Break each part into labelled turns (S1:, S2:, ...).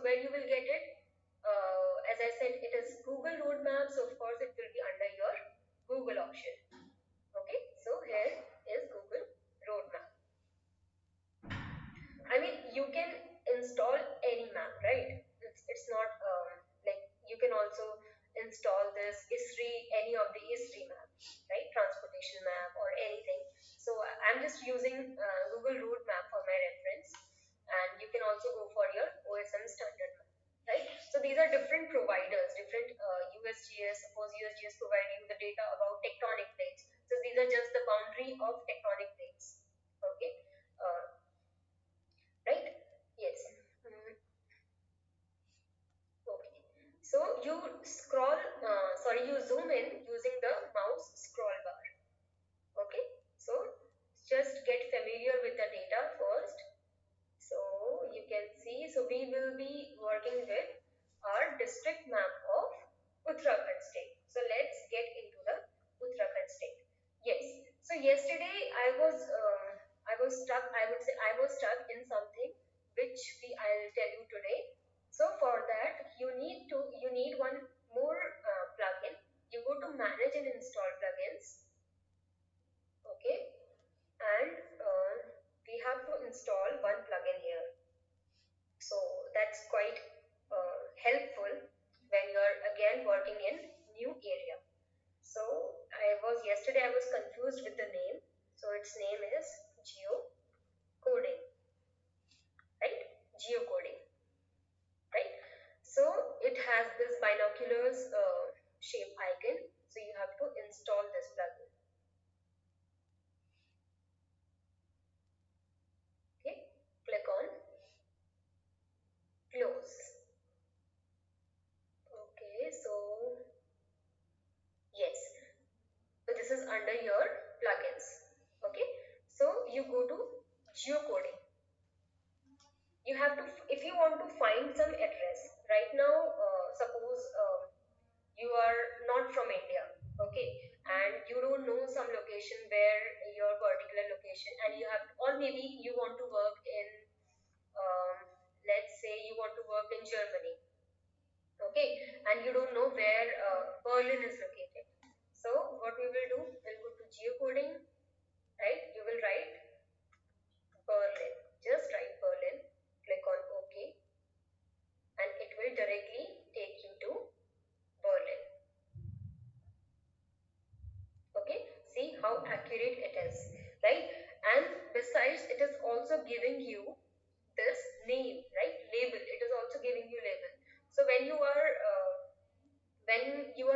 S1: where you will get it? As I said, it is Google roadmap, so of course it will be under your Google option. Okay, so here is Google roadmap. I mean, you can install any map, right? It's not like you can also install this ISRI, any of the ISRI map, right? Transportation map or anything. So I'm just using Google Road Map for my reference, and you can also go for your OSM standard map, right? So these are different providers, different USGS. Suppose USGS provide you the data about tectonic plates. So these are just the boundary of tectonic plates. Okay. Right? Yes. Okay. So you scroll, you zoom in using the mouse scroll bar. Okay. So just get familiar with the data first. So you can see, so we will be working with our district map of Uttarakhand state. So let's get into the Uttarakhand state. Yes. So yesterday I was stuck. I would say I was stuck in something which I'll tell you today. So for that you need one more plugin. You go to manage and install plugins. Okay, and we have to install one plugin here. So that's quite helpful when you're again working in new area. So yesterday I was confused with the name. So its name is geocoding, right? Geocoding, right? So it has this binoculars shape icon. So you have to install this plugin. Okay, click on close. Okay, so yes, so this is under your plugins. Okay, so you go to geocoding. You have to, if you want to find some address right now, suppose you are not from India, okay, and you don't know some location where your particular location, and you have, or maybe you want to work in, um, let's say you want to work in Germany, okay, and you don't know where Berlin is located. So what we will do, we'll go to geocoding, right? You will write Berlin, just write Berlin, click on OK, and it will directly take you to Berlin. Okay, see how accurate it is, right? And besides, it is also giving you this name, right? Label, it is also giving you label. So when you are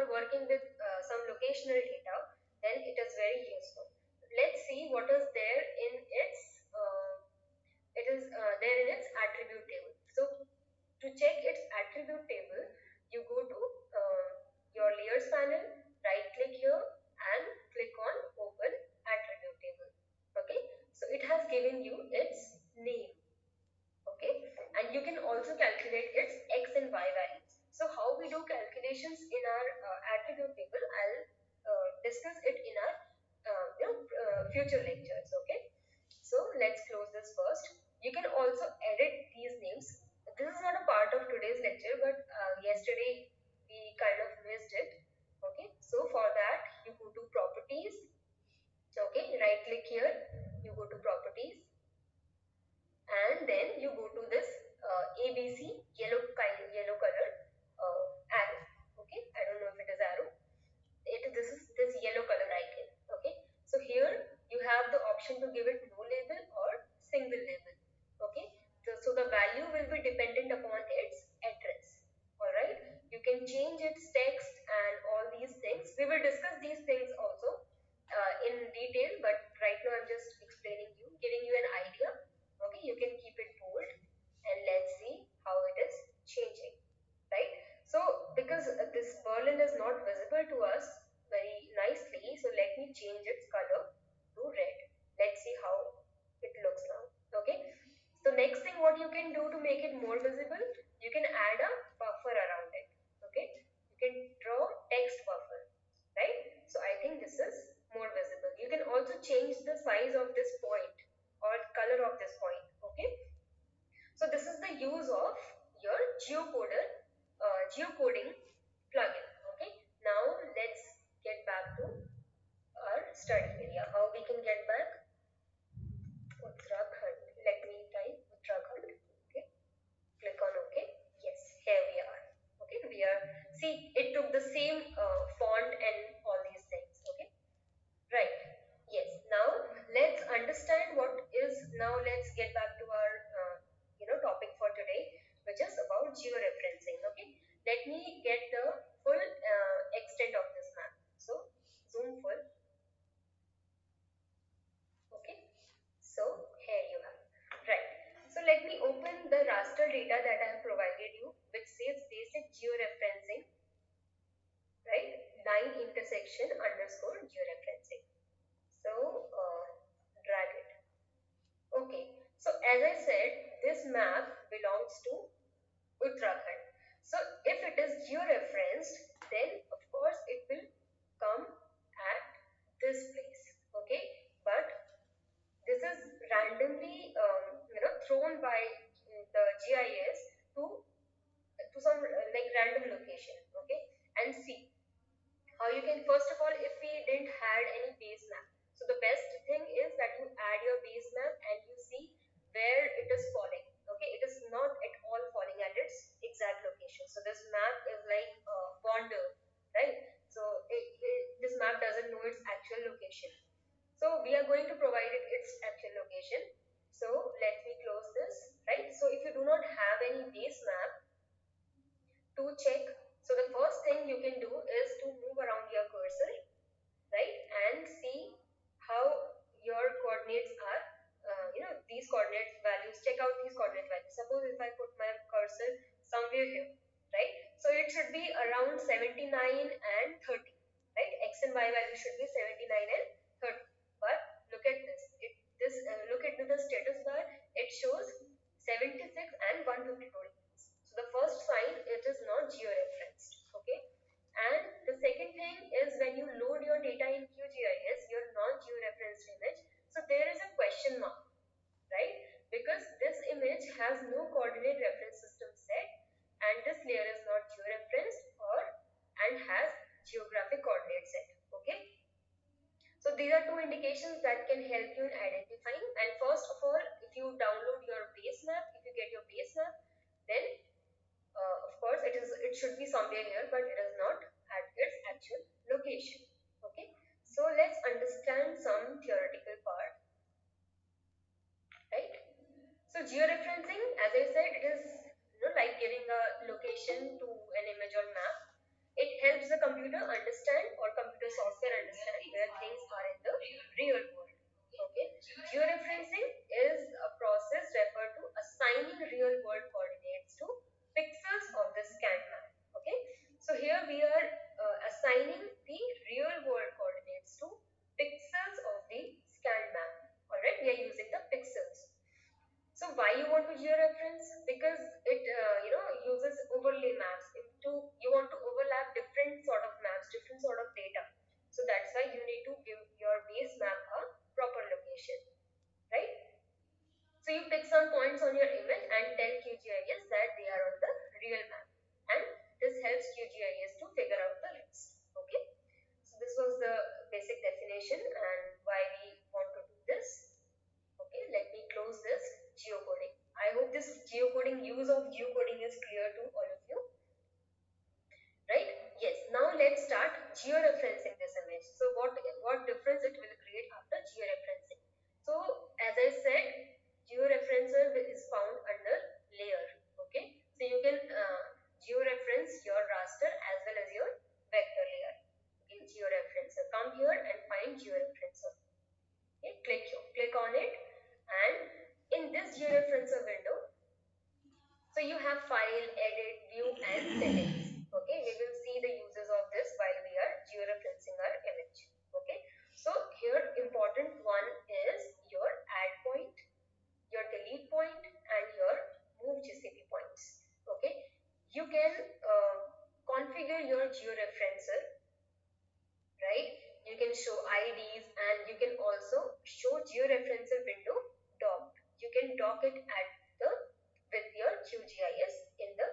S1: working with some locational data, then it is very useful. Let's see what is there in its there in its attribute table. So to check its attribute table, you go to your layers panel, right click here and click on open attribute table. Okay, so it has given you its name. Okay, and you can also calculate its x and y values. So how we do calculations in our attribute table, I'll discuss it in our future lectures. Okay, so let's close this first. You can also edit these names. This is not a part of today's lecture, but yesterday we kind of missed it. Okay, so for that you go to properties. Okay, right click here, you go to properties, and then you go to this ABC yellow color arrow. Okay, I don't know if it is arrow. This is this yellow color icon. Okay, so here you have the option to give it no label or single label. Okay, so the value will be dependent upon its address. All right, you can change its text and all these things. We will discuss these things also in detail, but right now I'm just explaining you, giving you an idea. Okay, you can keep it bold and let's see how it is changing, right? So because this Berlin is not visible to us very nicely, so let me change its color to red. Let's see how it looks now. Okay, so next thing what you can do to make it more visible, you can add a buffer around it. Okay, you can draw text buffer, right? So I think this is more visible. You can also change the size of this point or color of this point. Okay, so this is the use of your geocoding plugin. Okay, now let's get back to our study area. How we can get back? Uttarakhand. Let me type Uttarakhand. Okay, click on OK. Yes, here we are. Okay, we are. See, it took the same font and all these things. Okay, right. Yes. Now let's understand what is. Now let's get back to our topic for today, which is about georeferencing. Okay. Let me get the full extent of this map. So zoom full. Okay. So here you have. Right. So let me open the raster data that I have provided you, which says basic georeferencing, right? Line intersection underscore georeferencing. So drag it. Okay. So as I said, this map belongs to Uttarakhand. So if it is georeferenced, then of course it will come at this place. Okay. But this is randomly thrown by the GIS to some like random location. Okay, and see how you can, first of all, if we didn't had any base map, so the best thing is that you add your base map and you see where it is falling. Okay, it is not at all falling at its exact location. So this map is like wander, right? So this map doesn't know its actual location. So we are going to provide it its actual location. So let me close this, right? So if you do not have any base map to check, so the first thing you can do is to move around your cursor, right, and see how your coordinates are, these coordinate values, check out these coordinate values. Suppose if I put my cursor somewhere here, right, so it should be around 79 and 30, right, x and y value should be 79 and 30, but look at this, look at the status bar, it shows 76 and 152 degrees. So the first sign, it is not georeferenced. Okay, and the second thing is when you load your data in QGIS, your non-georeferenced image, so there is a question mark, right? Because this image has no coordinate reference system set, and this layer is not georeferenced or and has geographic coordinate set. Okay. So these are two indications that can help you in identifying. And first of all, if you download your base map, if you get your base map, then of course it should be somewhere here, but it is not at its actual location. Okay, so let's understand some theoretical part, right? So georeferencing, as I said, it is like giving a location to an image or map. It helps the computer understand, or computer software understand, where things are in the real world. Okay, georeferencing is a process referred to assigning real world coordinates to pixels of the scan map. Okay, so here we are assigning the real world coordinates to pixels of the scan map. Alright, we are using the pixels. So why you want to georeference? Because it uses overlay maps into, you want to overlap different sort of maps, different sort of data. So that's why you need to give your base map a proper location, right? So you pick some points on your image and tell QGIS that they are on the real map, and this helps QGIS to figure out the rest. Okay, so this was the basic definition and why we want to do this. Okay, let me close this geocoding. I hope this geocoding, use of geocoding is clear to all of you, right? Yes, now let's start georeferencing this image. So what difference it will create after georeferencing? So as I said, georeferencer is found under layer. Okay, so you can georeference your raster as well as your vector layer. Okay, georeferencer, come here and find georeferencer. Okay, click on it, and in this georeferencer window, so you have file, edit, view and settings. Okay, we will see the uses of this while we are georeferencing our image. Okay, so here important one is your add point, your delete point and your move GCP points. Okay, you can configure your georeferencer, right? You can show IDs and you can also show georeferencer window docked. You can dock it at the with your QGIS in the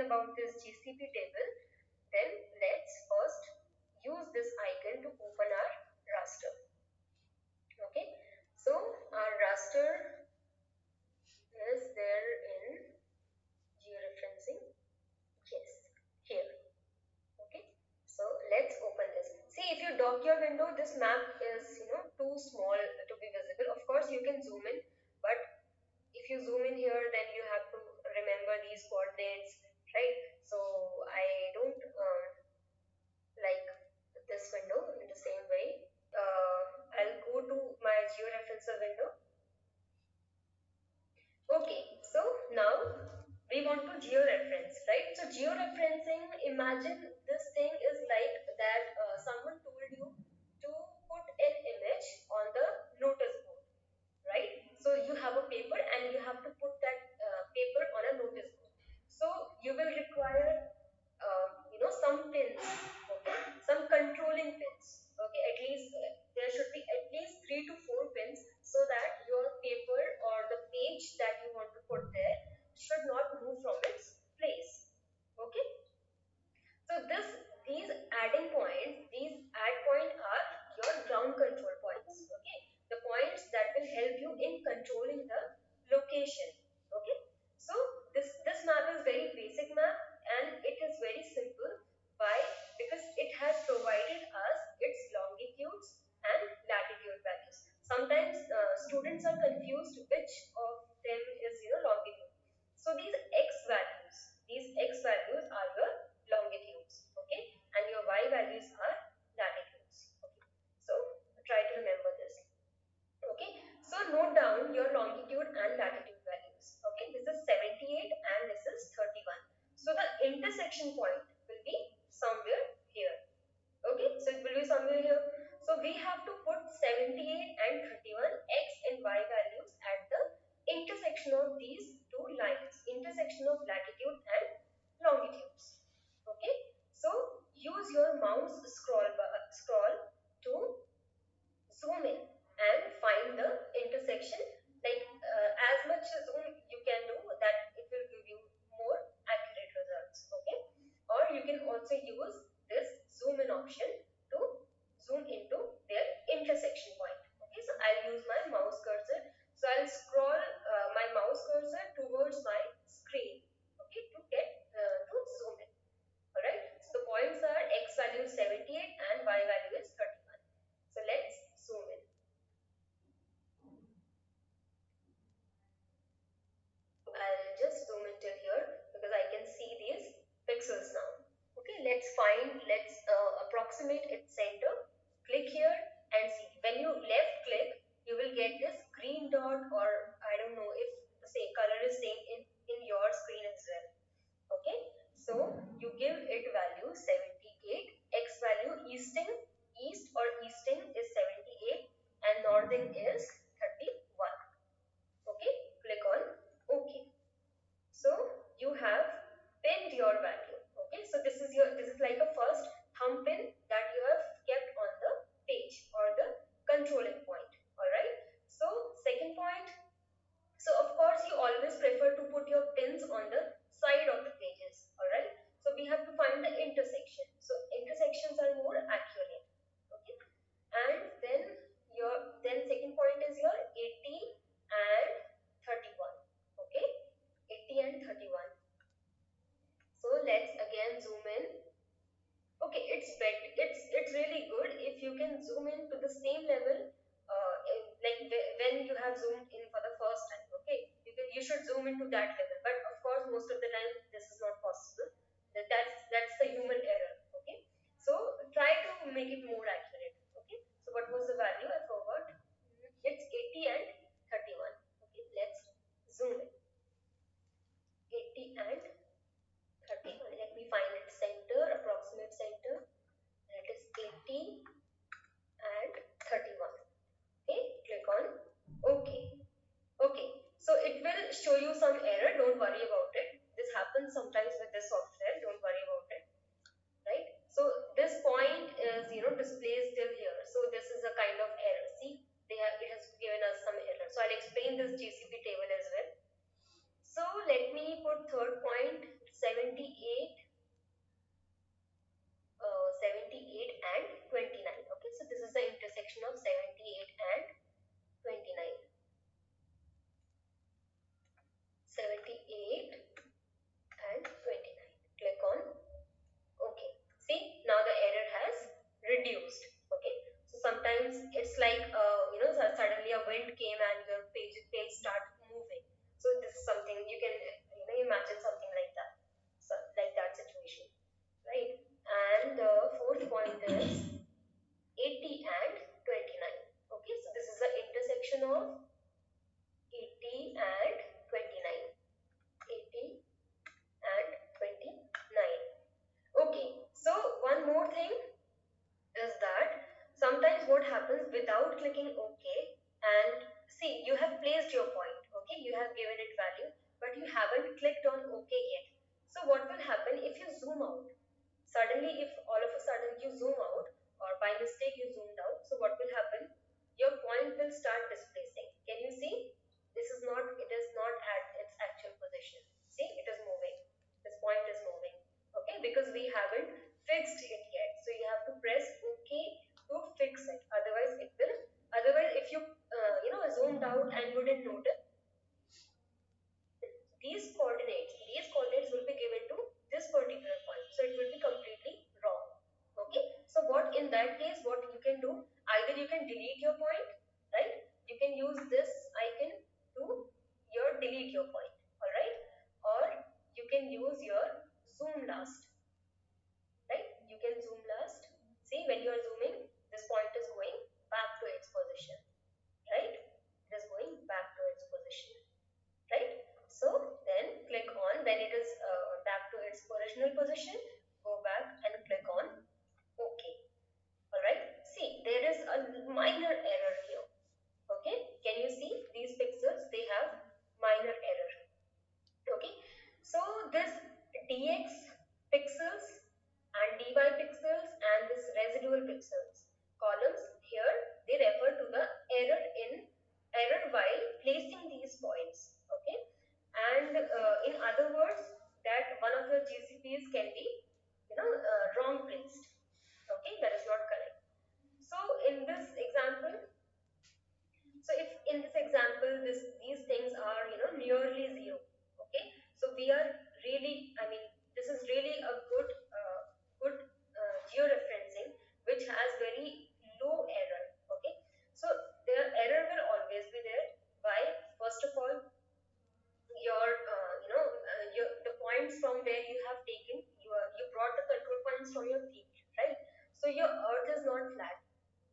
S1: about this GCP table, then let's first use this icon to open our raster. Okay, so our raster is there in georeferencing. Yes, here. Okay, so let's open this. See, if you dock your window, this map is too small to be visible. Of course, you can zoom in, but if you zoom in here, then you have to remember these coordinates, right? So I don't like this window in the same way. I'll go to my georeferencer window. Okay, so now we want to georeference, right? So georeferencing, imagine this thing is like that someone told you to put an image on the notice board, right? So you have a paper and you have to put that paper on a notice board. So you will require, some pins, okay, some controlling pins, okay. At least there should be at least 3 to 4 pins so that your paper or the page that you want to put there should not move from its place, okay. So these adding points, these add point are your ground control points. Okay, the points that will help you in controlling the location. Okay, so this map is very basic map and it is very simple. Why? Because it has provided us its longitudes and latitude values. Sometimes students are confused which of them is longitude. So these x values are your longitudes, okay, and your y values are latitudes. Okay, so try to remember this. Okay, so note down your longitude and latitude values. Okay, this is 78 and this is 31. So the intersection point will be somewhere here. Okay, so it will be somewhere here. So we have to put 78 and 31 x and y values at the intersection of these two lines, intersection of latitude and longitudes. Okay, so use your mouse scroll to zoom in and find the intersection, like as much zoom you can do, that it will give you more accurate results. Okay, or you can also use this zoom in option to zoom into their intersection point. Okay, so I'll use my mouse cursor, so I'll scroll my mouse cursor towards my screen, okay, to get to zoom in. All right, so the points are x value is 78 and y value is 31. So let's zoom in. I'll just zoom in till here because I can see these pixels now. Okay, let's approximate its center. Click here and see. When you left click, you will get this green dot, or I don't know if the same color is same in your screen as well. Okay, so you give it value 78, x value east or easting is 78 and northern is 31. Okay, click on OK. So you have pinned your value. Okay, so this is like a first thumb pin that you have kept on the page or the controlling point. All right, so second point, so of course you always prefer to put your pins on the side of the pages. All right, so we have to find the intersection, so intersections are more accurate. Okay, and then second point is your 80 and 31. Okay, 80 and 31. So let's again zoom in. Okay, it's really good if you can zoom in to the same level, like when you have zoomed in for the first time. Okay, you should zoom into that level, but of course most of the time this is not possible. That's the human error. Okay, so try to make it more accurate. Okay, so what was the value? I forgot. It's 80 and 31. Okay, let's zoom in. 80 and 31. Let me find its center, approximate center. That is 80 and 31. Okay, click on OK. Okay, so it will show you some error. Don't worry about it. This happens sometimes with this software. Don't worry about it. Right? So this point is displays till here. So this is a kind of error. See, it has given us some error. So I'll explain this GCP table as well. So let me put third point, 78 clicking OK, and see, you have placed your point, okay, you have given it value, but you haven't clicked on OK yet. So what will happen if you zoom out? Suddenly, if all of a sudden you zoom out, or by mistake you zoomed out, so what will happen? Your point will start displacing. Can you see? This is not, it is not at its actual position. See, it is moving. This point is moving. Okay, because we haven't fixed it yet. So you have to press OK to fix it. Otherwise, it will. Otherwise, if you zoomed out and you didn't notice, these coordinates will be given to this particular point, so it will be completely wrong. Okay, so what in that case, what you can do, either you can delete your point, right? You can use this icon to your delete your point, all right? Or you can use your zoom last, right? You can zoom last. See, when you are zooming, this point is going back to its position, right? It is going back to its position, right? So then click on, when it is back to its original position, go back and click on OK. Alright, see, there is a minor error here. Okay, can you see these pixels? They have minor error. Okay, so this dx pixels and dy pixels and this residual pixels columns here, they refer to the error while placing these points. Okay, and in other words, that one of your GCPs can be wrong placed. Okay, that is not correct. So in this example, so if in this example these things are nearly zero, okay, so we are really, I mean, this is really a good georeferencing which has very low error. Okay, so their error will always be there. Why? First of all, the points from where you have taken, you brought the control points from your field, right? So your earth is not flat,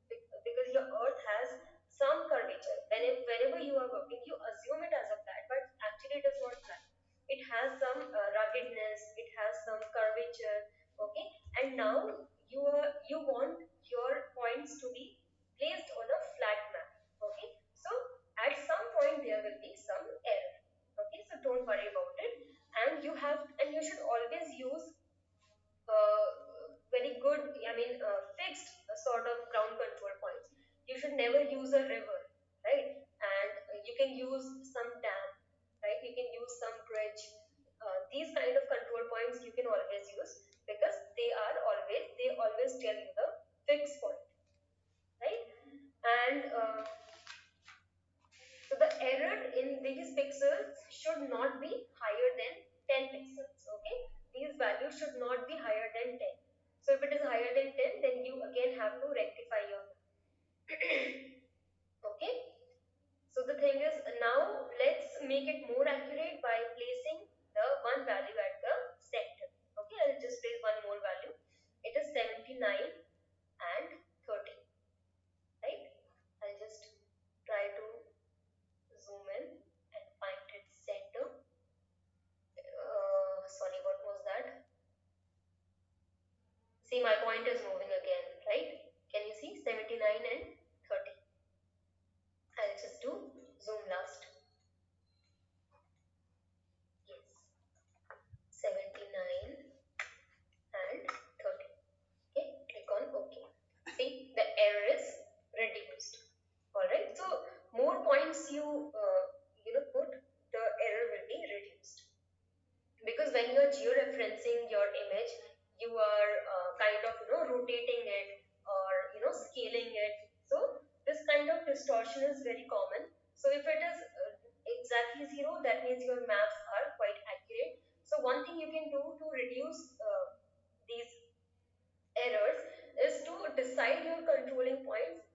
S1: because your earth has some curvature. Whenever you are working, you assume it as a flat, but actually it is not flat. It has some ruggedness, it has some curvature. Okay, and now you want your points to be placed on a flat map. Okay, so at some point there will be some error. Okay, so don't worry about it, and you should always use uh, very good, I mean, fixed sort of ground control points. You should never use a river, right? And you can use some dam, right? You can use some bridge. These kind of control points you can always use, because they always tell you the fixed point, right? And so the error in these pixels should not be higher than 10 pixels. Okay, these values should not be higher than 10. So if it is higher than 10, then you again have to rectify your okay. So the thing is, now let's make it more accurate by placing the one value at the center. Okay, I'll just place one more value. It is 79 and 30, right? I'll just try to zoom in and find its center. Sorry, what was that? See, my point is moving again, right? Can you see 79 and 30? I'll just do zoom last. Yes, 79 and 30. Okay, click on OK. See, the error is reduced. Alright, so more points you put, the error will be reduced. Because when you are georeferencing your image, you are kind of rotating it, or scaling it. So this kind of distortion is very common. So if it is exactly zero, that means your maps are quite accurate. So one thing you can do to reduce these errors is to decide your controlling points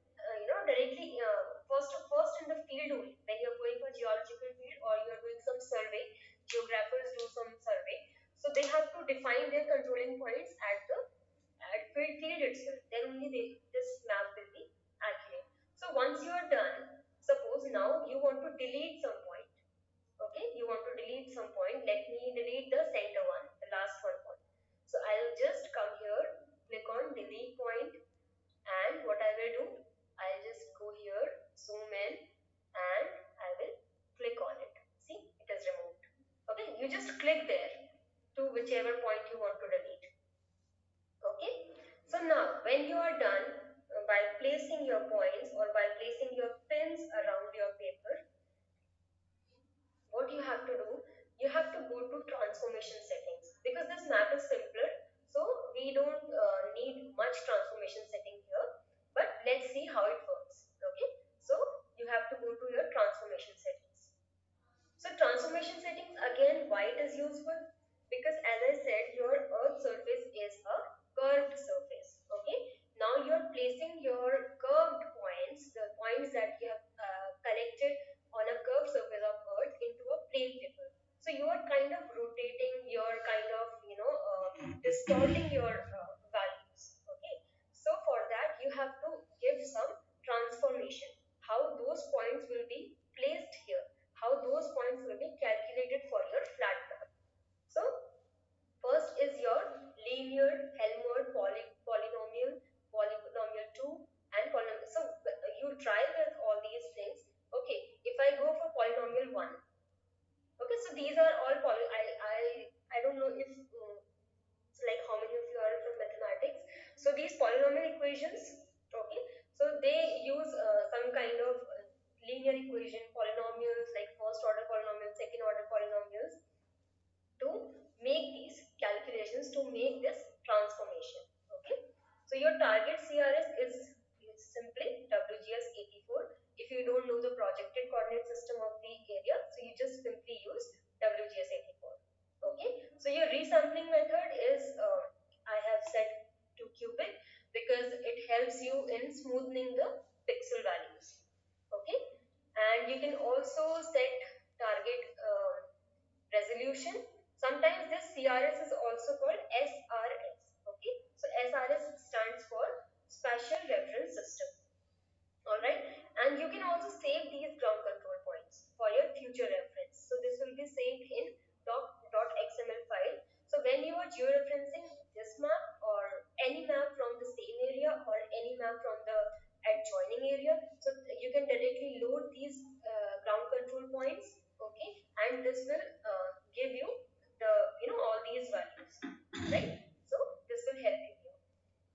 S1: directly, first in the field only. When you're going for geological field, or you're doing some survey, geographers do some survey, so they have to define their controlling points at the field itself. Then only this map will be accurate. So once you are done, suppose now you want to delete some point. Okay, you want to delete some point. Let me delete the center one, the last one point. So I'll just come here, click on delete point, and what I will do, I'll just go here you just click there to whichever point you want to delete. Okay, so now when you are done by placing your points or by placing your pins around your paper, what you have to do, you have to go to transformation settings, because this map is simpler, so we don't need much transformation setting here, but let's see how it works. Okay, so you have to go to your transformation settings. So transformation settings, again, why it is useful? Because as I said, your earth surface is a curved surface. Okay, now you are placing your curved points, the points that you have collected on a curved surface of earth, into a plane paper. So you are kind of rotating, your kind of distorting your values. Okay, so for that you have to give some transformation, how those points will be placed here, how those points will be calculated for your flat map. So first is your linear, Helmholtz, polynomial, polynomial 2, and polynomial. So you try with all these things. Okay, if I go for polynomial 1, okay, so these are all I don't know if so like how many of you are from mathematics. So these polynomial equations, okay, so they use some kind of linear equation, polynomials like first order polynomials, second order polynomials, to make these calculations, to make this transformation. Okay, so your target CRS is simply WGS 84. If you don't know the projected coordinate system of the area, so you just simply use WGS 84. Okay, so your resampling method is I have set to cubic because it helps you in smoothing the pixel values. Okay, and you can also set target resolution. Sometimes this CRS is also called SRS. Okay, so SRS stands for Spatial Reference System. Alright, and you can also save these ground control points for your future reference. So this will be saved in .xml file. So when you are georeferencing this map or any map from the same area or any map from the adjoining area, so you can directly load these ground control points. Okay, and this will give you the all these values, right? So this will help you here.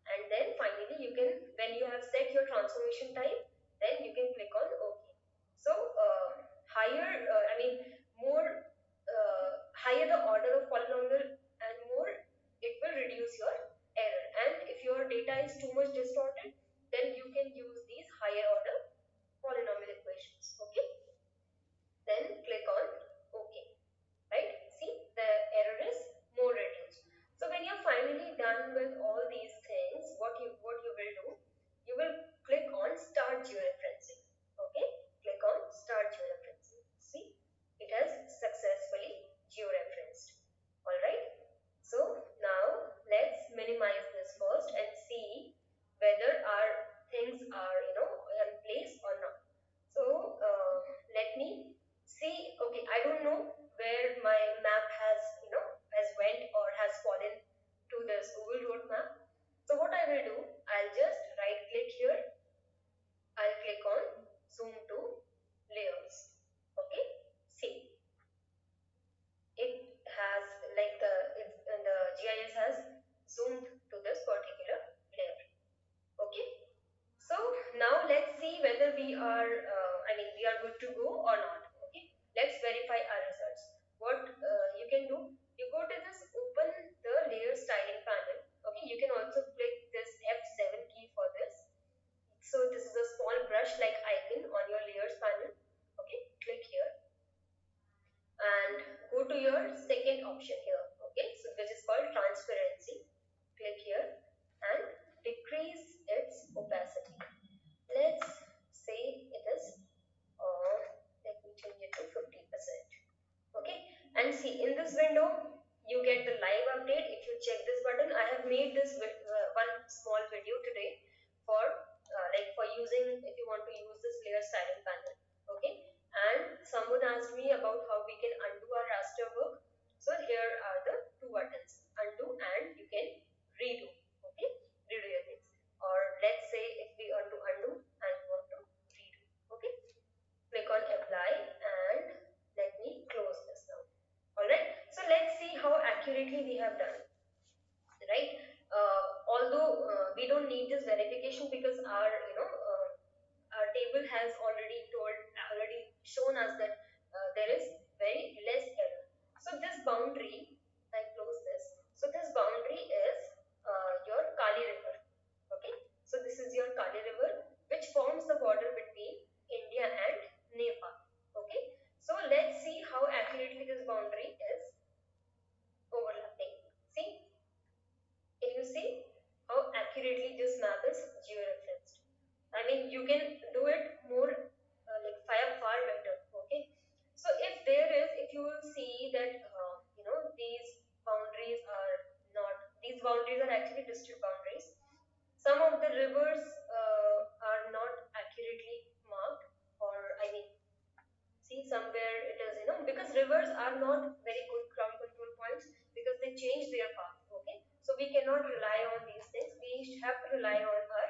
S1: And then finally you can, when you have set your transformation type, then you can click on OK. So higher I mean more higher the order of polynomial and more it will reduce your error, and if your data is too much distorted, then you can use these higher order polynomial equations. Okay, then click on OK. Right, see the error is more reduced. So when you're finally done with all these things, what you will do, you will click on start georeferencing. Okay, click on start georeferencing. See, it has successfully georeferenced. All right, so now let's minimize this first and see whether our things are in place or not. So let me see. Okay, I don't know where my map has has went or has fallen to this Google road map. So what I will do, I'll just right click here, I'll click on zoom to layers. Okay, see, it has like the GIS has zoomed to this particular layer. Okay, so now let's see whether we are we are good to go or not. Okay, let's verify our results. What you can do, you go to this open the layer styling panel. Okay, you can also click this F7 key for this. So this is a small brush like icon on your layers panel. Okay, click here and go to your second option here. Okay, so which is called transparency. Click here and decrease its opacity. Let's say it is let me change it to 50%. Okay, and see, in this window you get the live update. If you check this button, I have made this one small video today for for using, if you want to use this layer styling panel. Okay, and someone asked me about how we can undo our raster work. So here are the two buttons, undo and you can redo. Okay, redo your things. Or let's say if we want to undo and we want to redo. Okay, click on apply and let me close this now. Alright, accurately we have done, right? Although we don't need this verification because our our table has already shown us that there is very less error. So this boundary, I close this. So this boundary is your Kali River. Okay. So this is your Kali River, which forms the border between India and Nepal. Okay. So let's see how accurately this boundary is overlapping. See, can you see how accurately this map is georeferenced? I mean, you can do it more like far better. Okay. So if you will see that these boundaries are actually district boundaries. Some of the rivers are not accurately marked, or I mean, see somewhere it is because rivers are not very good ground control points because they change their path. Okay, so we cannot rely on these things. We have to rely on our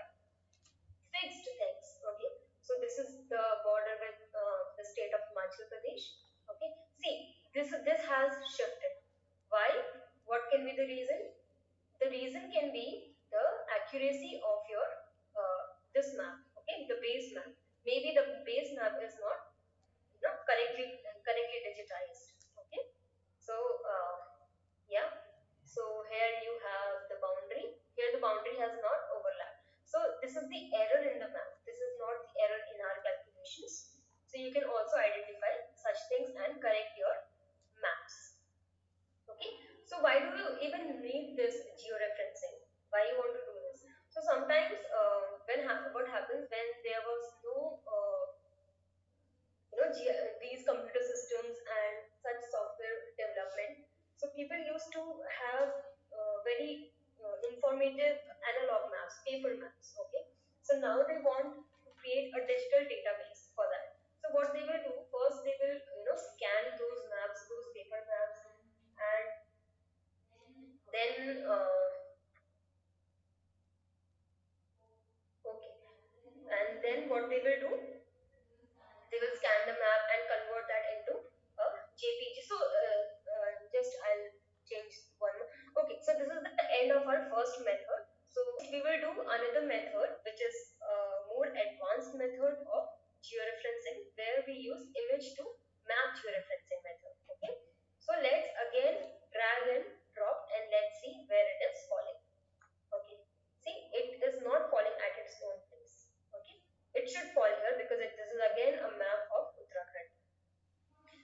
S1: fixed things. Okay, so this is the border with the state of Himachal Pradesh. Okay, see, this has shifted. Why? What can be the reason? The reason can be the accuracy of your this map. Okay, the base map. Maybe the base map is not correctly digitized. Okay, so yeah, so here you have the boundary. Here the boundary has not overlapped. So this is the error in the map. This is not the error in our calculations. So you can also identify such things and correct your maps. Okay, so why do you even need this georeferencing? Why you want to do this? So sometimes what happens when there was no these computer systems and such software development. So people used to have very informative analog maps, paper maps. Okay, so now they want to create a digital database for that. So what they will do first, they will scan those maps, those paper maps, and then okay, and then what they will do, they will scan the map and convert that into a JPG. So just I'll change one more. Okay, so this is the end of our first method. So we will do another method which is a more advanced method of georeferencing, where we use image to map georeferencing method. Okay, so let's again drag and drop and let's see where it is falling. Okay, see, it is not falling at its own place. Okay, it should fall here because this is again a map of Uttarakhand.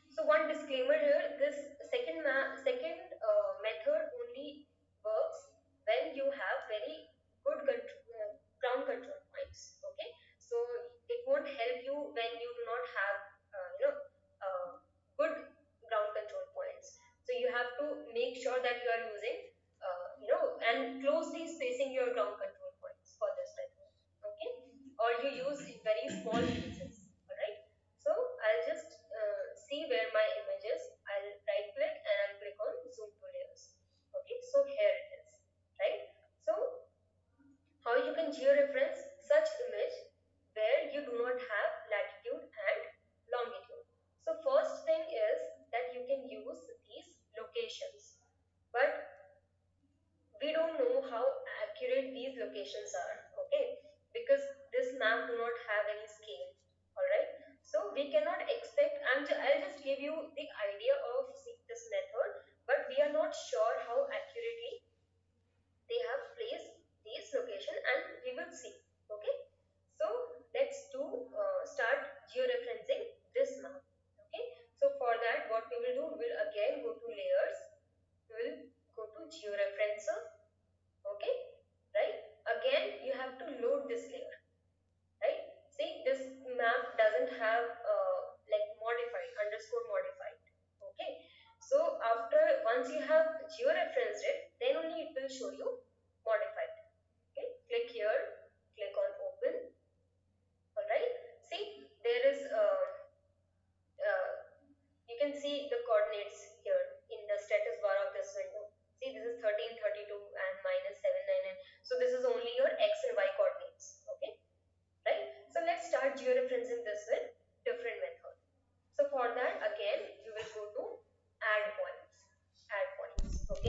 S1: So one disclaimer here: this second method only works when you have very good ground control points. Okay, so it won't help you when you do not have uh, good ground control points. So you have to make sure that you are using and closely spacing your ground control points for this method. Okay, or you use very small pieces. All right. So I'll just see where my image is. I'll right click and I'll click on zoom to layers. Okay, so here it is, right? So how you can georeference such image where you do not have latitude and longitude. So first thing is that you can use these locations, but we don't know how accurate these locations are. Okay, because this map do not have any scale. All right, so we cannot expect. I'll just give you the idea of this method, but we are not sure how accurately they have placed these location, and we will see. Okay, so let's do start georeferencing this map. Okay, so for that what we will do, we will again go to layers, we will go to georeferencer. Okay, right, again you have to load this layer, right? See, this map doesn't have like modified underscore modified. Okay, so after once you have georeferenced it, then only it will show you modified. Okay, click here, click on open. All right, see, there is uh, you can see the coordinates here in the status bar of this window. See, this is 1332 and minus 799. So this is only your x and y coordinates. Okay, right? So let's start georeferencing this with different method. So for that again you will go to add points. Add points. Okay.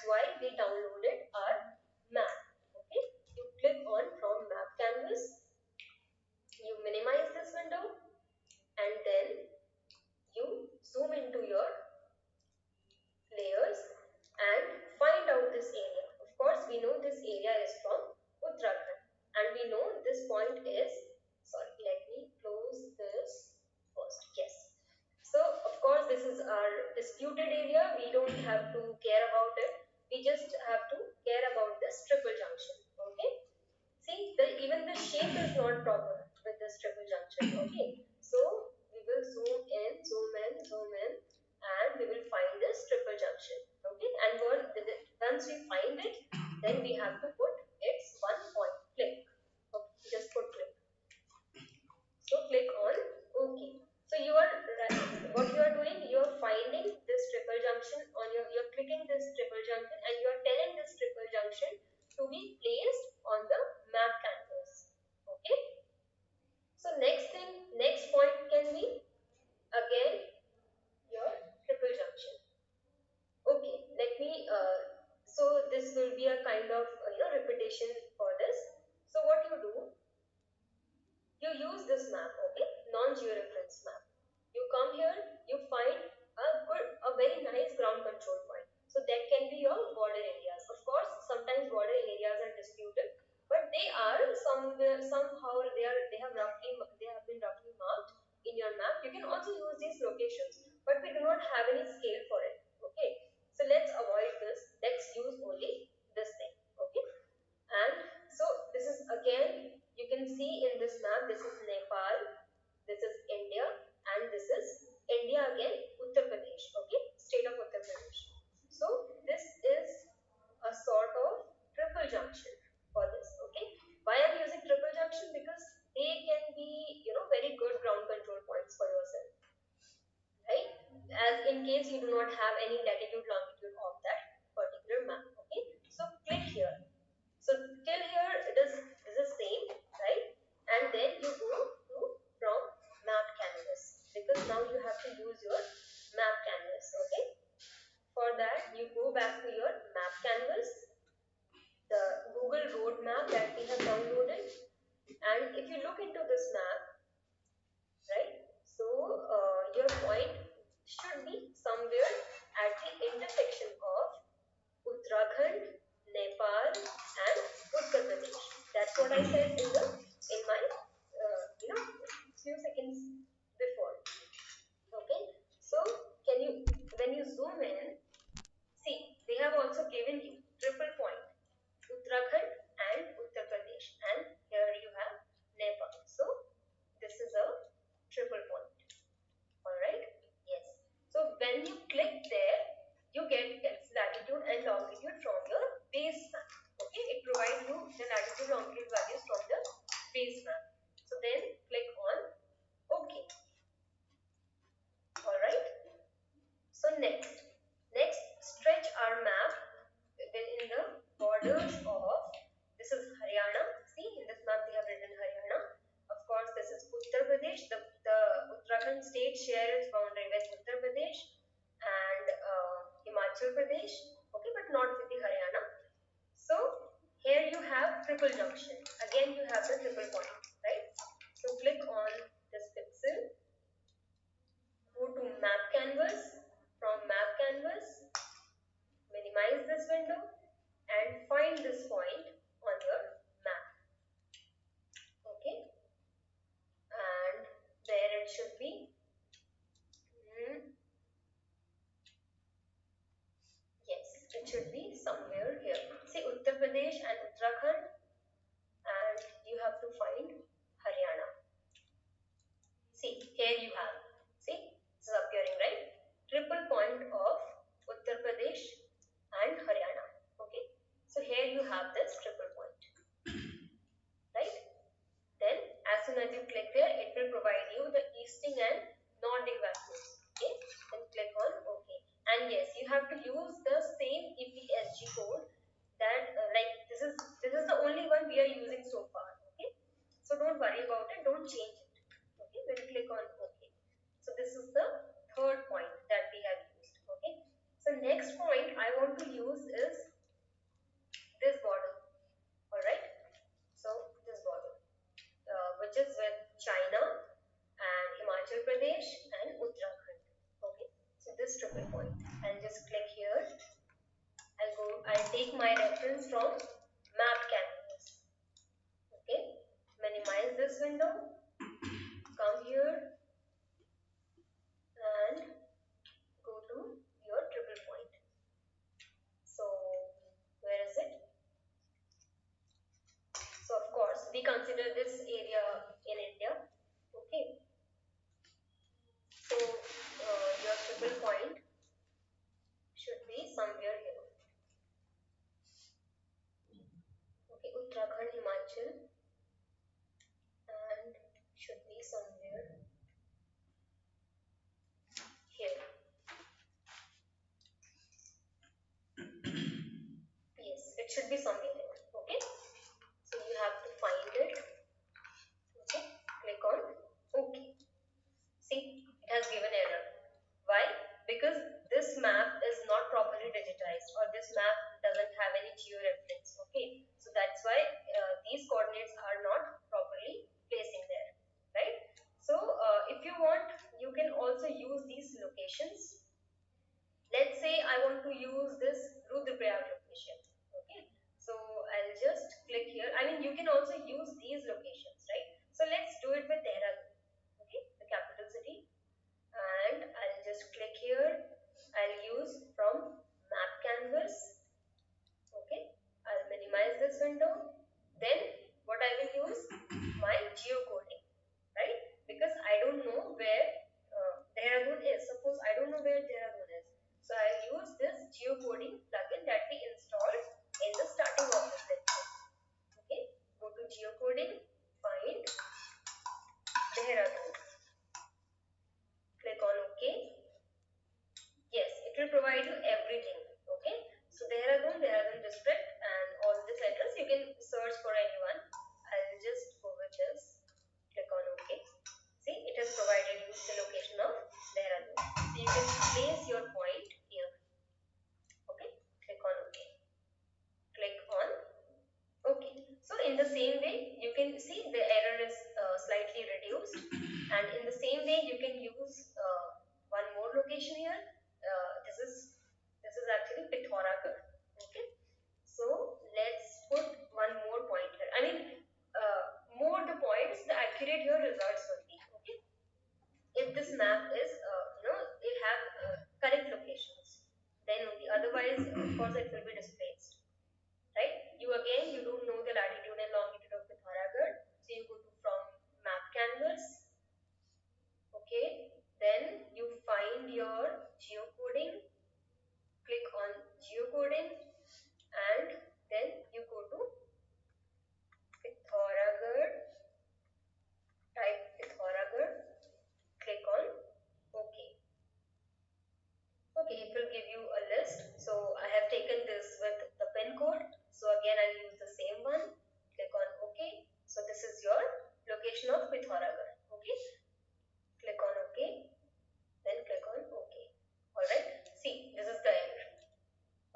S1: That's why we downloaded our map. Okay, you click on from map canvas, you minimize this window, and then you zoom into your layers and find out this area. Of course, we know this area is from Uttarakhand, and we know this point is, sorry, let me close this first. Yes. So, of course, this is our disputed area. We don't have to care about it. We just have to care about this triple junction. Okay. See, even the shape is not proper with this triple junction. Okay. So, we will zoom in, zoom in, zoom in, and we will find this triple junction. Okay. And once we find it, then we have to put its one point. Click. Okay. Just put click. So click on OK. So you are what you are doing, you are finding this triple junction on you're clicking this triple junction, and you are telling this triple junction to be placed on the map canvas. Okay. So next point can be again your triple junction. Okay. Let me. So this will be a kind of repetition for this. So what you do, you use this map, okay, non-georeference map. You come here, you find a very nice ground control point. So that can be your border areas. Of course, sometimes border areas are disputed, but they are somewhere somehow they have been roughly marked in your map. You can also use these locations, but we do not have any scale for it. Okay, so let's avoid this. Let's use only this thing. Okay. And so this is again, you can see in this map, this is Nepal, this is India, and this is India again, Uttar Pradesh, okay, state of Uttar Pradesh. So this is a sort of triple junction for this, okay. Why I'm using triple junction? Because they can be, very good ground control points for yourself, right? As in case you do not have any latitude, longitude of that particular map, okay. So click here. So till here it is same, right? And then you go to from map canvas, because now you have to use your map canvas. Okay. For that you go back to your map canvas, the Google road map that we have downloaded, and if you look into this map, right? So your point should be somewhere at the intersection of Uttarakhand, Nepal, and Uttar Pradesh. That's what I said in my few seconds before. Okay. So can you when you zoom in, see they have also given you triple point Uttarakhand and Uttar Pradesh, and here you have Nepal. So this is a triple point. All right. Yes. So when you click there, you get its latitude and longitude from your base map. Okay, it provides you the latitude longitude values from the base map. So then click on OK. All right. So next stretch our map in the borders of, this is Haryana. See, in this map they have written Haryana. Of course, this is Uttar Pradesh. The Uttarakhand state shares boundary with Uttar Pradesh and Himachal Pradesh. Okay, but not with the Haryana. So here you have triple junction. Again, you have the triple point, right? So click on this pixel, go to map canvas. From map canvas, minimize this window and find this point on your map. Okay, and there it should be. Yes, it should be somewhere here. See Uttar Pradesh and Uttarakhand, and you have to find Haryana. See, here you have. See, this is appearing, right? Triple point of Uttar Pradesh and Haryana. Okay, so here you have this triple point, right? Then as soon as you click there, it will provide you the easting and northing values. Okay, then click on OK. And yes, you have to use the same EPSG code that like this is the only one we are using so far. Okay, so don't worry about it, don't change it. Okay, then click on OK. So this is the third point that we have used. Okay, so next point I want to use is take my reference from map canvas. Okay, minimize this window, come here and go to your triple point. So where is it? So of course we consider this area in India. Okay, so your triple point should be somewhere here. Okay, Uttarakhand, Himachal, and should be somewhere here. Yes, it should be somewhere here. Okay, so you have to find it. Okay, click on OK. See, it has given error. Why? Because this map is not properly digitized, or this map doesn't have any georeference. Okay, so that's why these coordinates are not properly placing there, right? So if you want, you can also use these locations. Let's say I want to use this Rudraprayag location. Okay, so I'll just click here. I mean, you can also use these locations, right? So let's do it with Dehradun. Okay, the capital city, and I'll just click here. I'll use from map canvas. Okay, I'll minimize this window. Then what I will use? My geocoding, right? Because I don't know where Dehradun is. Suppose I don't know where Dehradun is. So I'll use this geocoding plugin that we installed in the starting of this lecture. Okay, go to geocoding, find Dehradun, click on OK. Yes, it will provide you everything. Okay, so Dehradun district, and all this address you can search for anyone. I'll just go with this. Click on OK. See, it has provided you the location of Dehradun. So you can place your point here. Okay, click on OK. Click on OK. So in the same way, you can see the error is slightly reduced, and in the same way, you can use one more location here. This is actually Pithoragarh. Okay, so let's put one more point here. I mean, more the points, the accurate your results will be. Okay, if this map is they have correct locations, then only, otherwise of course it will be displaced, right? You don't know the latitude and longitude of Pithoragarh, so you go to from map canvas. Okay, then you find your geocoding, click on geocoding, and then you go to Pithoragarh, type Pithoragarh, click on OK. Okay, it will give you a list. So I have taken this with the pin code. So again, I'll use the same one. Click on OK. So this is your location of Pithoragarh. Okay. Click on OK. Then click on OK. Alright. See, this is the error.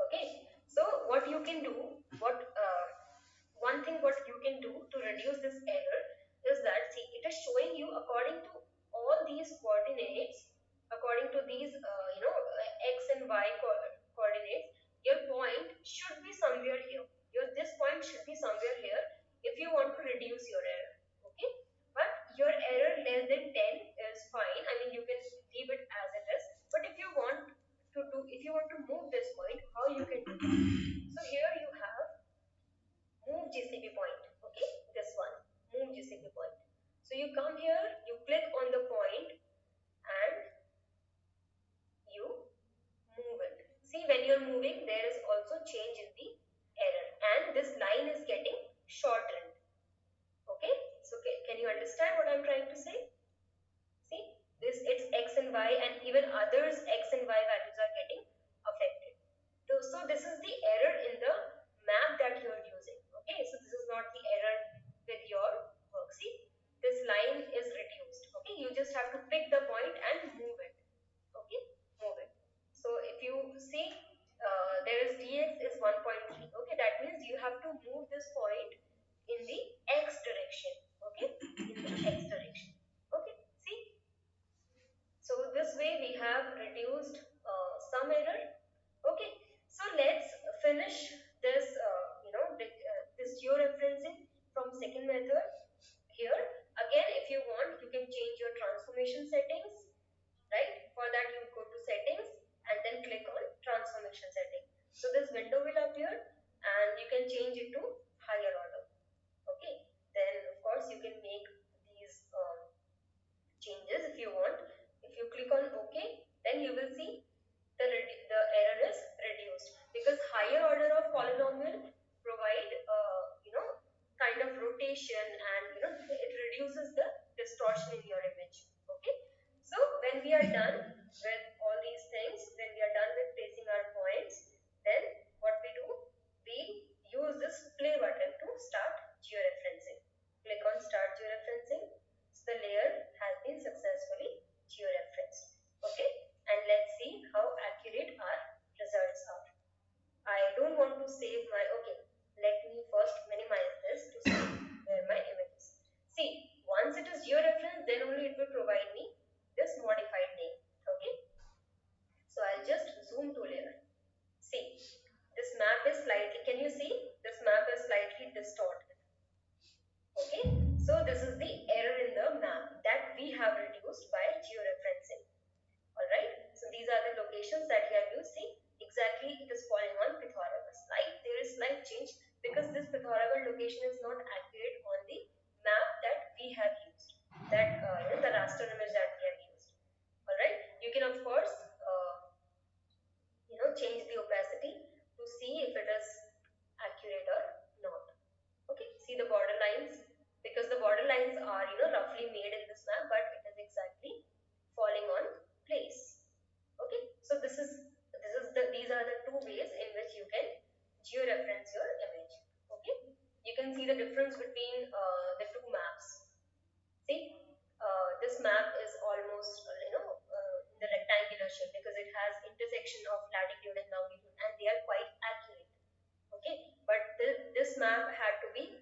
S1: Okay. So what you can do, one thing what you can do to reduce this error is that, see, it is showing you according to all these coordinates, according to these x and y coordinates, your point should be somewhere here. This point should be somewhere here if you want to reduce your error. Okay, but your error less than 10 is fine. I mean, you can leave it as it is, but if you want to move this point, how you can do that? So here you have move GCP point. Okay, this one, move GCP point. So you come here, you click on the point, and you move it. See, when you're moving, there is also change in the error, and this line is getting shortened. Okay, so can you understand what I'm trying to say? See, this, it's x and y, and even others x and y values are getting affected. So this is the error in the map that you are using. Okay, so this is not the error with your work. See, this line is reduced. Okay, you just have to pick the point and move it. Okay, move it. So if you see, there is dx is 1.3. Okay, that means you have to move this point in the x direction. Okay, in the x direction. Okay, see. So this way we have reduced some error. Okay, so let's finish will appear, and you can change it to higher order. Okay, then of course you can make these changes if you want. If you click on OK, then you will see the error is reduced, because higher order of polynomial provide kind of rotation, and it reduces the distortion in your image. Okay, so when we are done with all these things, when we are done with placing our points, then what we do, we use this play button to start georeferencing. Click on start georeferencing. So the layer has been successfully georeferenced. Okay, and let's see how accurate our results are. I don't want to save my, okay, let me first minimize this to see where my image is. See, once it is georeferenced, then only it will provide me this modified name. Okay, so I'll just zoom to layer. See, this map is slightly, can you see? This map is slightly distorted. Okay, so this is the error in the map that we have reduced by georeferencing. Alright, so these are the locations that we have used. See, exactly it is falling on Pythagoras. There is slight change because this Pythagoras location is not accurate on the map that we have used, that the raster image that we have used. Alright, you can of course change the opacity to see if it is accurate or not. Okay, see the border lines, because the border lines are roughly made in this map, but it is exactly falling on place. Okay, so these are the two ways in which you can georeference your image. Okay, you can see the difference between the two maps. See, this map is almost in the rectangular shape because it has intersection of latitude and longitude, and they are quite accurate. Okay, but this map had to be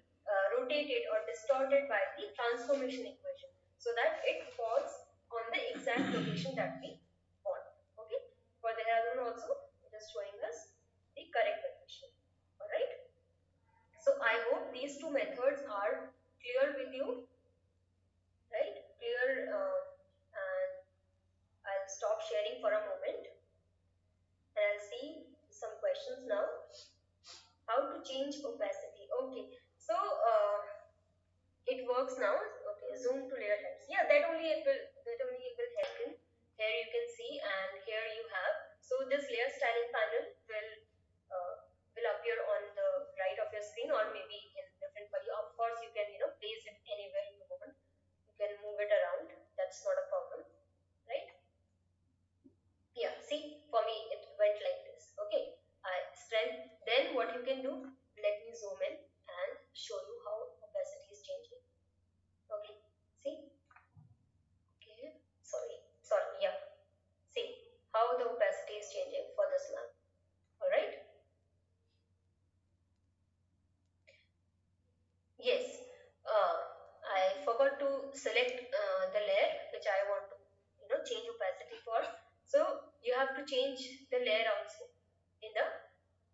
S1: rotated or distorted by the transformation equation so that it falls on the exact location that we want. Okay, for the Dehradun also it is showing us the correct location. Alright, so I hope these two methods are clear with you, right? Clear, and I'll stop sharing for a moment and I'll see some questions now. How to change opacity? Okay, so it works now. Okay, zoom to layer heights. Yeah, that only it will help in. Here you can see, and here you have. So this layer styling panel uh, will appear on the right of your screen, or maybe in different value. Of course, you can place it anywhere you want. You can move it around. That's not a problem, right? Yeah, see, for me it went like this. Okay, I strength. Then what you can do, let me zoom in and show you how opacity is changing. Okay, see, okay, sorry, yeah, see how the opacity is changing for this map. All right, yes, I forgot to select the layer which I want to change opacity for. So you have to change the layer also in the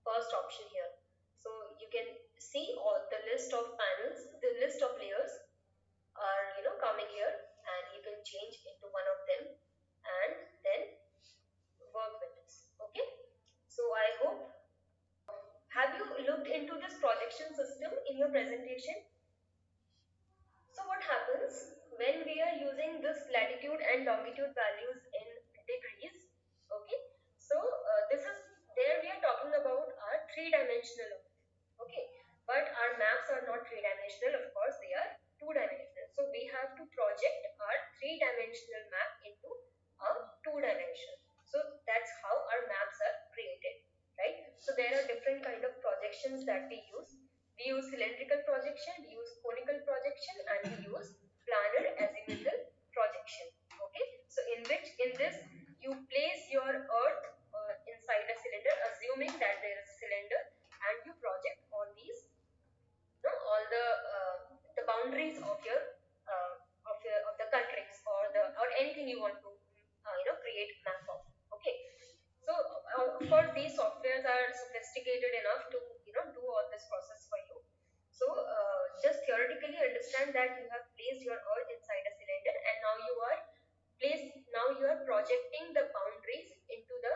S1: first option here. So you can see all the list of panels, the list of layers are coming here, and you can change into one of them and then work with this. Okay, so I hope, have you looked into this projection system in your presentation? So what happens when we are using this latitude and longitude values in degrees? Okay, so this is, there we are talking about our three-dimensional. Okay, but our maps are not three-dimensional, of course they are two-dimensional. So we have to project our three-dimensional map into a two-dimension. So that's how our maps are created, right? So there are different kind of projections that we use. We use cylindrical projection, we use conical projection, and we use planar azimuthal projection. Okay, so in this you place your earth inside a cylinder, assuming that there is a cylinder, and you project on these all the boundaries of your of the countries, or anything you want to create map of. Okay, so of course these softwares are sophisticated enough to do all this process for you. So just theoretically understand that you have placed your earth inside a cylinder, and now you are projecting the boundaries into the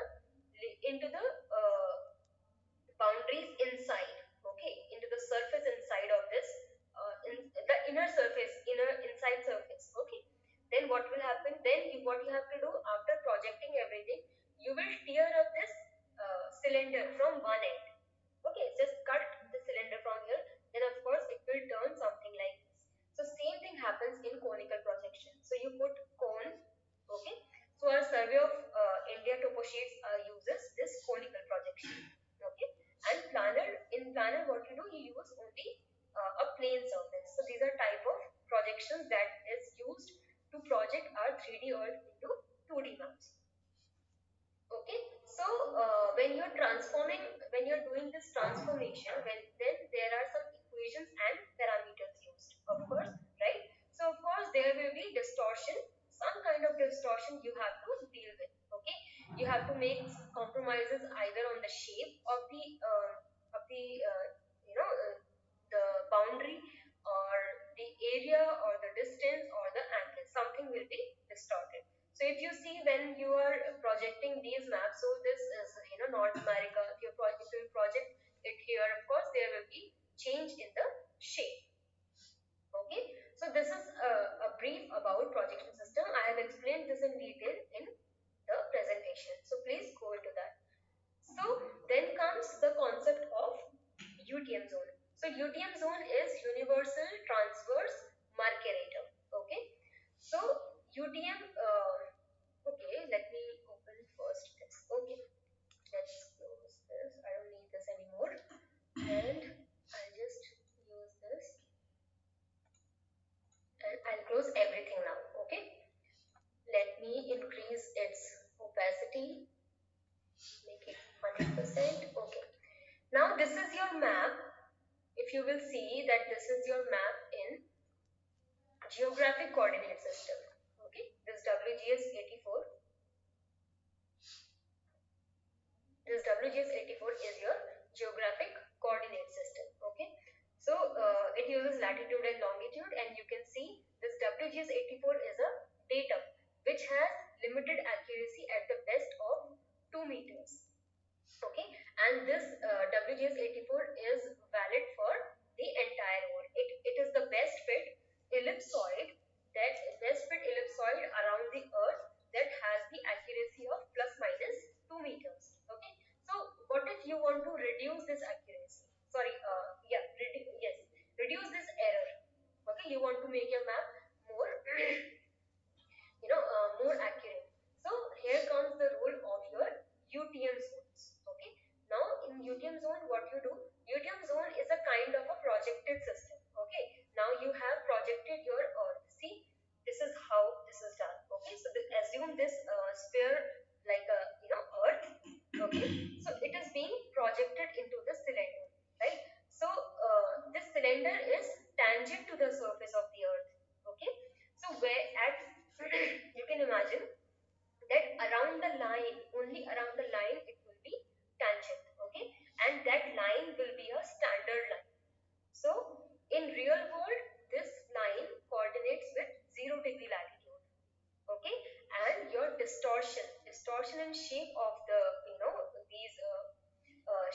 S1: projections that is used to project our 3D Earth into 2D maps. Okay, so when you're doing this transformation, then there are some equations and parameters used, of course, right? So of course there will be distortion, some kind of distortion you have to deal with. Okay, you have to make compromises either on the shape of the the boundary, or the area, or the distance, or the angle. Something will be distorted. So if you see, when you are projecting these maps, so this is North America. If you project it here, of course there will be change in the shape. Okay, so this is a brief about projection system. I have explained this in detail in the presentation. So please go into that. So then comes the concept of UTM zone. So UTM zone is universal transverse markerator. Okay, so UTM. Okay, let me open first this. Okay, let's close this. I don't need this anymore, and I'll just use this, and I'll close everything now. Okay, let me increase its opacity, make it 100%. Okay, now this is your map. If you will see that this is your map in geographic coordinate system. Okay, this WGS 84. This WGS 84 is your geographic coordinate system. Okay, so it uses latitude and longitude, and you can see this WGS 84 is a datum which has limited accuracy at the best of 2 meters. Okay, and this WGS 84 is valid for the entire world. It is the best fit ellipsoid, around the earth, that has the accuracy of plus minus 2 meters. Okay, so what if you want to reduce this accuracy, sorry, yes, reduce this error. Okay, you want to make your map more more accurate. So here comes the role of your UTM zones. Okay, now in UTM zone, what you do, UTM zone is a kind of a projected system. Okay, now you have projected your earth. See, this is how this is done. Okay, so assume this sphere like a earth. Okay, so it is being projected into the cylinder, right? So this cylinder is tangent to the surface of the earth. Okay, so where at you can imagine that around the line, only around the line it will be tangent. Okay, and that line will be a standard line. So in real world, this line coordinates with 0 degree latitude. Okay, and your distortion and shape of the these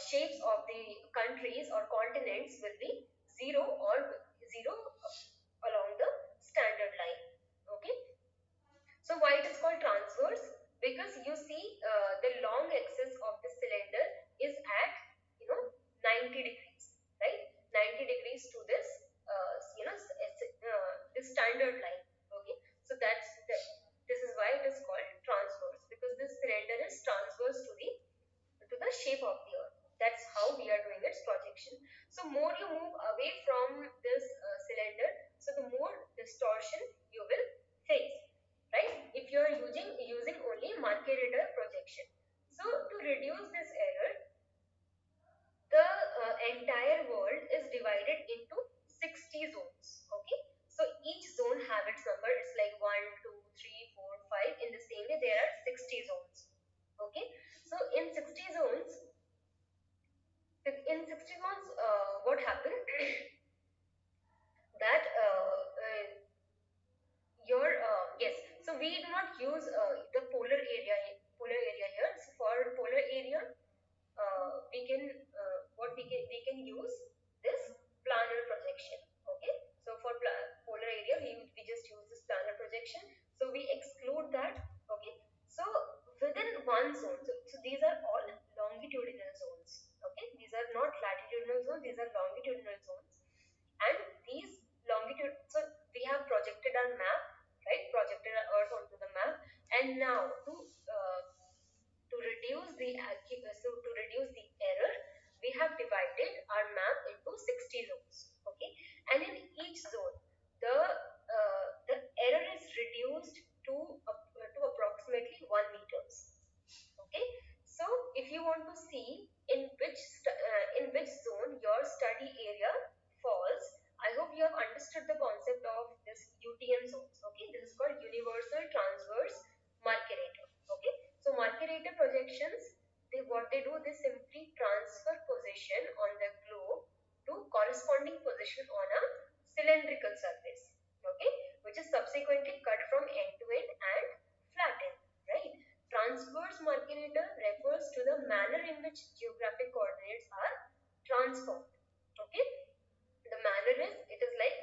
S1: shapes of the countries or continents will be zero along the standard line. Okay, so why it is called transverse? Because you see the long axis of the cylinder is at 90 degrees, right? 90 degrees to this this standard line. Okay, so this is why it is called transverse, because this cylinder is transverse to the shape of the earth. That's how we are doing its projection. So more you move away from this cylinder, so the more distortion you will face, right? If you are using only marker-radar projection. So to reduce this error, the entire world is divided into 60 zones. Okay, so each zone have its number. It's like 1, 2, 3, 4, 5. In the same way, there are 60 zones. Okay, so in 60 zones, what happened that your yes, so we do not use the polar area here. So for polar area, we can we can use this planar projection. Okay, so for polar area, we just use this planar projection. So we exclude that. Okay, so within one zone, so these are all longitudinal zones. Okay, these are not latitudinal zones, these are longitudinal zones. And these longitude, so we have projected our map, right? Projected our earth onto the map, and now to reduce the to reduce the error, we have divided our map into 60 zones. Okay, and in each zone, the position on a cylindrical surface, okay, which is subsequently cut from end to end and flattened, right? Transverse marginator refers to the manner in which geographic coordinates are transformed, okay. The manner is, it is like,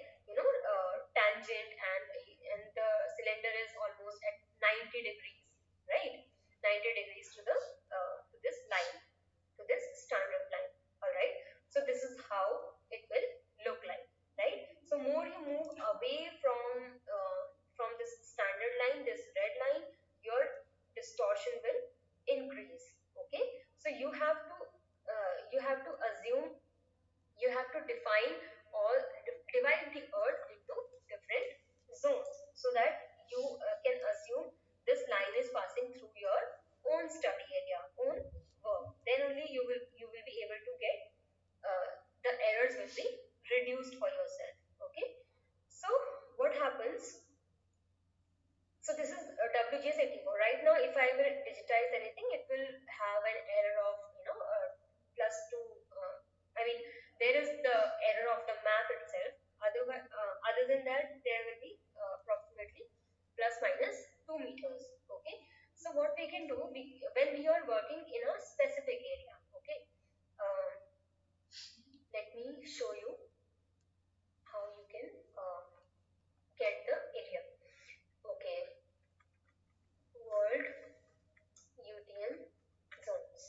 S1: tangent, and the cylinder is almost at 90 degrees, right? 90 degrees to the to this line, to this standard line. All right, so this is how it will look like, right? So more you move away from this standard line, this red line, your distortion will increase, okay. So you have to assume, you have to define or divide the earth into different zones, so that you can assume this line is passing through your own study area, own work. Then only you will be able to get uh, the errors will be reduced for yourself, okay. So what happens, so this is WGS 84. Right now, if I will digitize anything, it will have an error of, plus 2. I mean, there is the error of the map itself. Other than that, there will be approximately plus minus 2 meters. Okay. So what we can do, when we are working in a specific area, okay. Um, Let me show you how you can get the area. Okay. World UTM zones.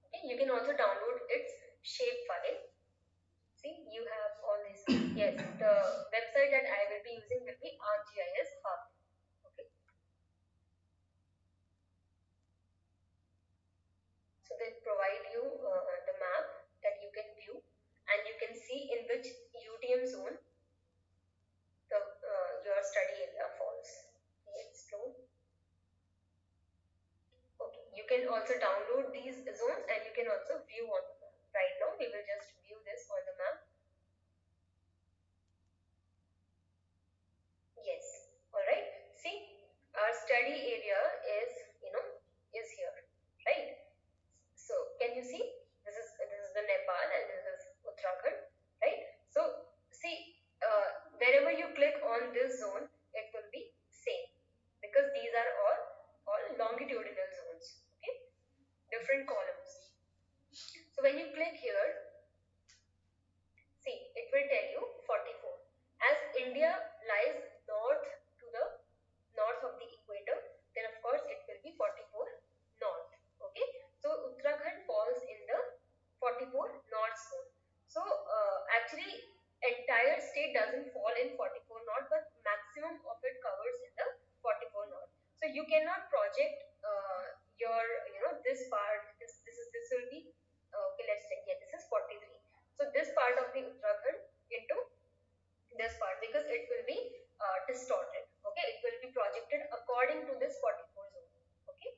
S1: Okay, you can also download its shape file. See, you have all this. Yes, the website that I will be using will be ArcGIS Hub. Okay, so they provide you the map that you can view, and you can see in which UTM zone your study area falls. Okay, it's slow. Okay, you can also download these zones, and you can also view on the map. Right now, we will just view this on the map. Yes. All right. See, our study area is, is here, right? So can you see? This is the Nepal, and this is Uttarakhand, right? So see, wherever you click on this zone, it will be same, because these are all longitudinal zones. Okay, different columns. So when you click here, see, it will tell you 44. As India lies north of the equator, then of course it will be 44 north. Okay, so Uttarakhand falls in the 44 north zone. So actually, entire state doesn't fall in 44 north, but maximum of it covers in the 44 north. So you cannot project your, this part. This will be okay. Let's check. Yeah, this is 43. So this part of the Uttarakhand into this part, because it will be distorted. Okay, it will be projected according to this 44 zone. Okay,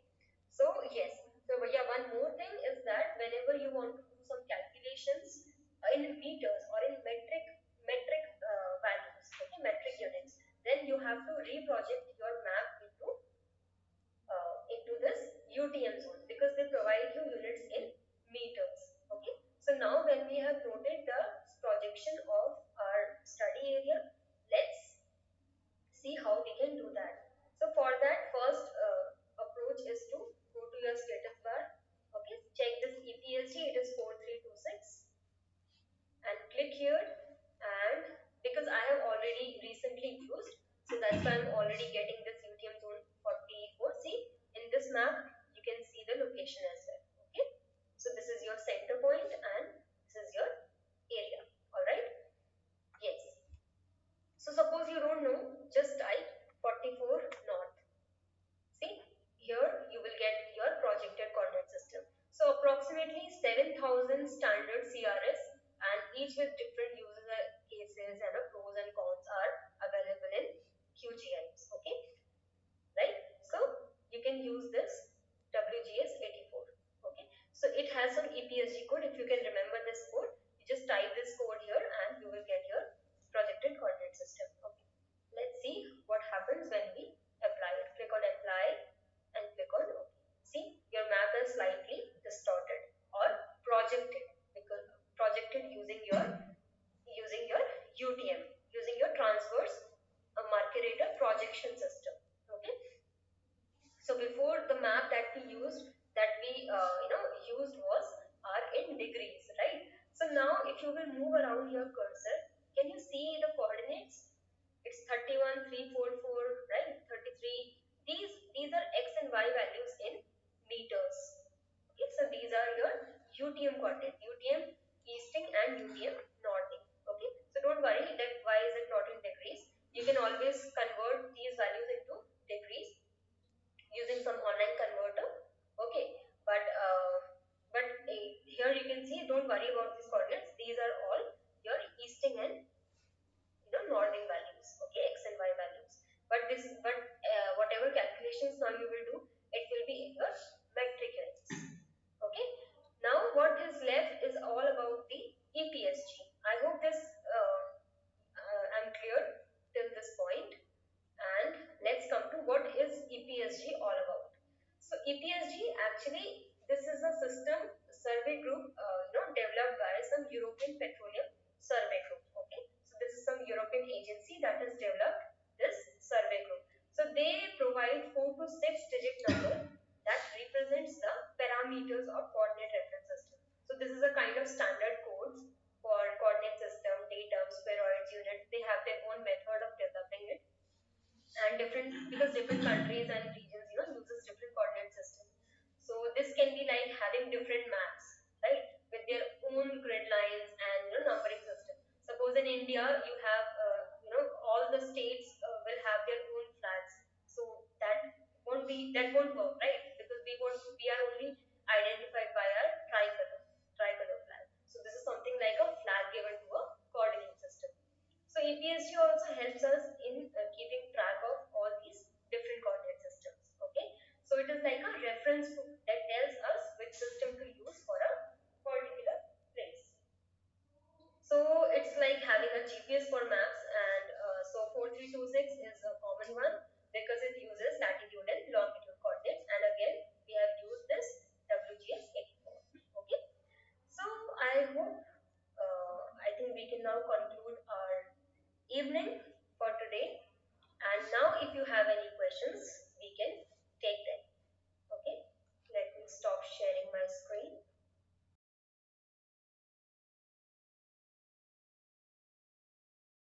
S1: so yes. So yeah, one more thing is that whenever you want to do some calculations in meters or in metric values, okay, metric units, then you have to reproject your map into this UTM zone, because they provide you units in meters. Okay, so now when we have noted the projection of our study area, let's see how we can do that. So for that, first approach is to go to your status bar. Okay, check this EPSG, it is 4326, and click here. And because I have already recently used, so that's why I'm already getting this UTM zone 44. See, in this map you can see the location as well. Okay, so this is your center point, and this is your area. All right. Yes. So suppose you don't know, just type 44 north. See, here you will get your projected coordinate system. So approximately 7,000 standard CRS, and each with different user cases and pros and cons are available in QGIS. Okay, right? So you can use this WGS 84. Okay, so it has some EPSG code. If you can remember this code, you just type this code here, and you will get your projected coordinate system. Okay, let's see what happens when we apply it. Click on apply and click on OK. See, your map is slightly distorted or projected, because projected using your if you will move around your cursor, can you see the coordinates? It's 31, 344, right? 33. These are x and y values in meters. Okay, so these are your UTM coordinates. UTM easting and UTM northing. Okay, so don't worry that why is it not in degrees. You can always convert these values into degrees using some online converter. Okay, but here you can see, don't worry about these coordinates. These are all your easting and northing values. Okay, x and y values. But whatever calculations now you will do, it will be in your metric units. Okay. Now what is left is all about the EPSG. I hope I'm clear till this point. And let's come to what is EPSG all about. So EPSG, actually this is a system survey group developed by some European Petroleum Survey Group. Okay, so this is some European agency that has developed this survey group. So they provide 4 to 6 digit number that represents the parameters of coordinate reference system. So this is a kind of standard codes for coordinate system, datum, spheroids, units. They have their own method of developing it, and different, because different countries and regions uses different coordinate systems. So this can be like having different maps, right, with their own grid lines and numbering system. Suppose in India you have all the states will have their own flags. So that won't work, right, because we are only identified by our tricolor flag. So this is something like a flag given to a coordinate system. So EPSG also helps us in keeping track of all these different coordinate systems. Okay, so it is like a reference book that tells us which system to use for a particular place. So it's like having a GPS for maps, and so 4326 is a common one because it uses latitude and longitude coordinates, and again we have used this WGS 84. Okay, so I think we can now conclude our evening for today. And now if you have any questions,